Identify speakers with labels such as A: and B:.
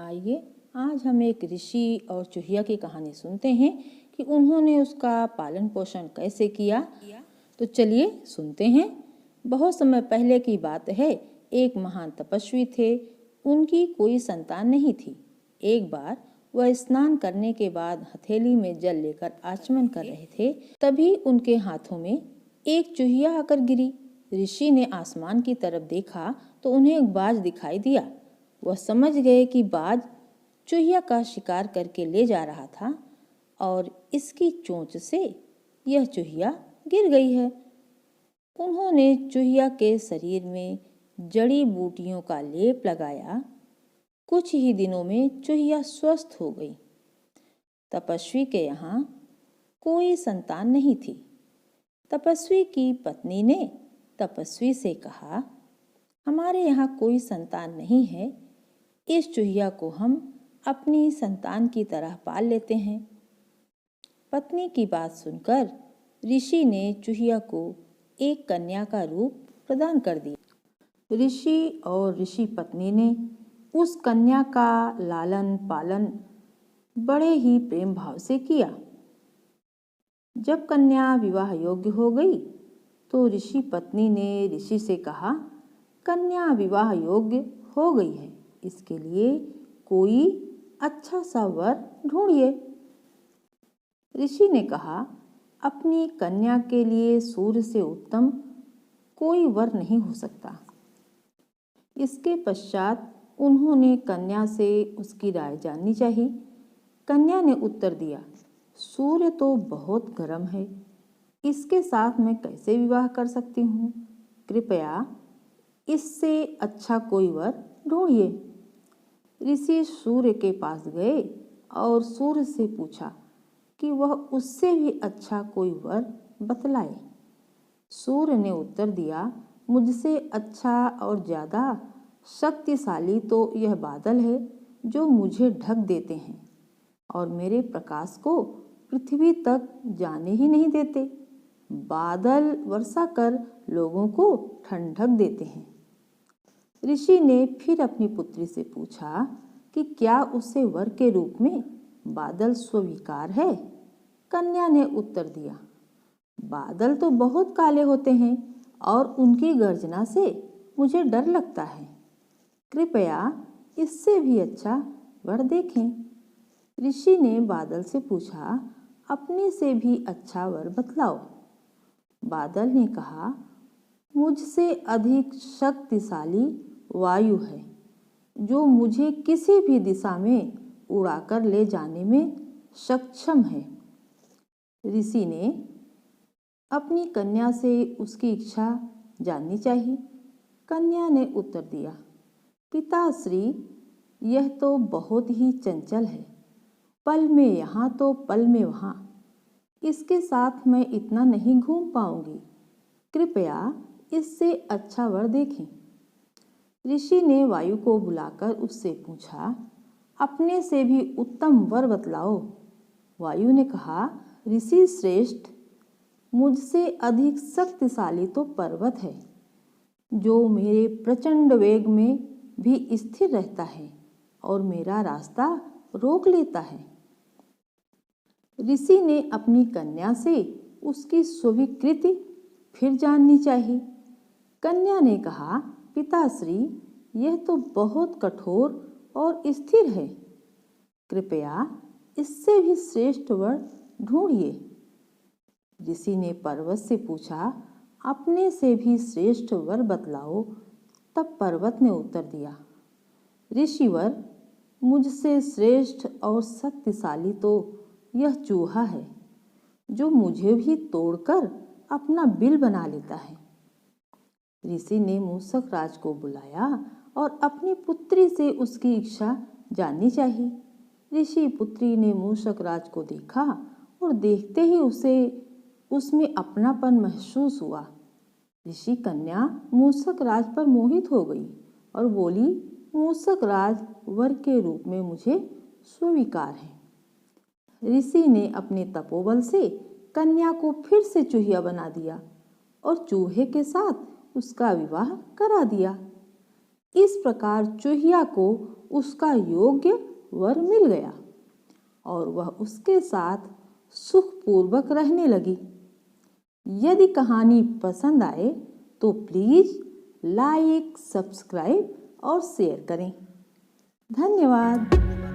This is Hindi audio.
A: आइए आज हम एक ऋषि और चूहिया की कहानी सुनते हैं कि उन्होंने उसका पालन पोषण कैसे किया। तो चलिए सुनते हैं। बहुत समय पहले की बात है। एक महान तपस्वी थे। उनकी कोई संतान नहीं थी। एक बार वह स्नान करने के बाद हथेली में जल लेकर आचमन कर रहे थे। तभी उनके हाथों में एक चूहिया आकर गिरी। ऋषि ने आसमान की तरफ देखा तो उन्हें एक बाज दिखाई दिया। वह समझ गए कि बाज चूहिया का शिकार करके ले जा रहा था और इसकी चोंच से यह चूहिया गिर गई है। उन्होंने चूहिया के शरीर में जड़ी बूटियों का लेप लगाया। कुछ ही दिनों में चूहिया स्वस्थ हो गई। तपस्वी के यहाँ कोई संतान नहीं थी। तपस्वी की पत्नी ने तपस्वी से कहा, हमारे यहाँ कोई संतान नहीं है। इस चूहिया को हम अपनी संतान की तरह पाल लेते हैं। पत्नी की बात सुनकर ऋषि ने चूहिया को एक कन्या का रूप प्रदान कर दिया। ऋषि और ऋषि पत्नी ने उस कन्या का लालन पालन बड़े ही प्रेम भाव से किया। जब कन्या विवाह योग्य हो गई तो ऋषि पत्नी ने ऋषि से कहा, कन्या विवाह योग्य हो गई है, इसके लिए कोई अच्छा सा वर ढूंढिए। ऋषि ने कहा, अपनी कन्या के लिए सूर्य से उत्तम कोई वर नहीं हो सकता। इसके पश्चात उन्होंने कन्या से उसकी राय जाननी चाहिए। कन्या ने उत्तर दिया, सूर्य तो बहुत गर्म है, इसके साथ मैं कैसे विवाह कर सकती हूँ। कृपया इससे अच्छा कोई वर ढूंढिए। ऋषि सूर्य के पास गए और सूर्य से पूछा कि वह उससे भी अच्छा कोई वर बतलाए। सूर्य ने उत्तर दिया, मुझसे अच्छा और ज़्यादा शक्तिशाली तो यह बादल है जो मुझे ढक देते हैं और मेरे प्रकाश को पृथ्वी तक जाने ही नहीं देते। बादल वर्षा कर लोगों को ठंडक देते हैं। ऋषि ने फिर अपनी पुत्री से पूछा कि क्या उसे वर के रूप में बादल स्वीकार है। कन्या ने उत्तर दिया, बादल तो बहुत काले होते हैं और उनकी गर्जना से मुझे डर लगता है। कृपया इससे भी अच्छा वर देखें। ऋषि ने बादल से पूछा, अपने से भी अच्छा वर बतलाओ। बादल ने कहा, मुझसे अधिक शक्तिशाली वायु है जो मुझे किसी भी दिशा में उड़ाकर ले जाने में सक्षम है। ऋषि ने अपनी कन्या से उसकी इच्छा जाननी चाहिए। कन्या ने उत्तर दिया, पिताश्री, यह तो बहुत ही चंचल है, पल में यहाँ तो पल में वहाँ। इसके साथ मैं इतना नहीं घूम पाऊंगी। कृपया इससे अच्छा वर देखें। ऋषि ने वायु को बुलाकर उससे पूछा, अपने से भी उत्तम वर बतलाओ। वायु ने कहा, ऋषि श्रेष्ठ, मुझसे अधिक शक्तिशाली तो पर्वत है जो मेरे प्रचंड वेग में भी स्थिर रहता है और मेरा रास्ता रोक लेता है। ऋषि ने अपनी कन्या से उसकी स्वीकृति फिर जाननी चाहिए। कन्या ने कहा, पिताश्री, यह तो बहुत कठोर और स्थिर है। कृपया इससे भी श्रेष्ठ वर ढूंढिए। ऋषि ने पर्वत से पूछा, अपने से भी श्रेष्ठ वर बतलाओ। तब पर्वत ने उत्तर दिया, ऋषिवर, मुझसे श्रेष्ठ और शक्तिशाली तो यह चूहा है जो मुझे भी तोड़कर अपना बिल बना लेता है। ऋषि ने मूषक राज को बुलाया और अपनी पुत्री से उसकी इच्छा जाननी चाहिए। ऋषि पुत्री ने मूषक राज को देखा और देखते ही उसे उसमें अपनापन महसूस हुआ। ऋषि कन्या मूषक राज पर मोहित हो गई और बोली, मूषक राज वर के रूप में मुझे स्वीकार है। ऋषि ने अपने तपोबल से कन्या को फिर से चूहिया बना दिया और चूहे के साथ उसका विवाह करा दिया। इस प्रकार चूहिया को उसका योग्य वर मिल गया और वह उसके साथ सुखपूर्वक रहने लगी। यदि कहानी पसंद आए तो प्लीज़ लाइक, सब्सक्राइब और शेयर करें। धन्यवाद।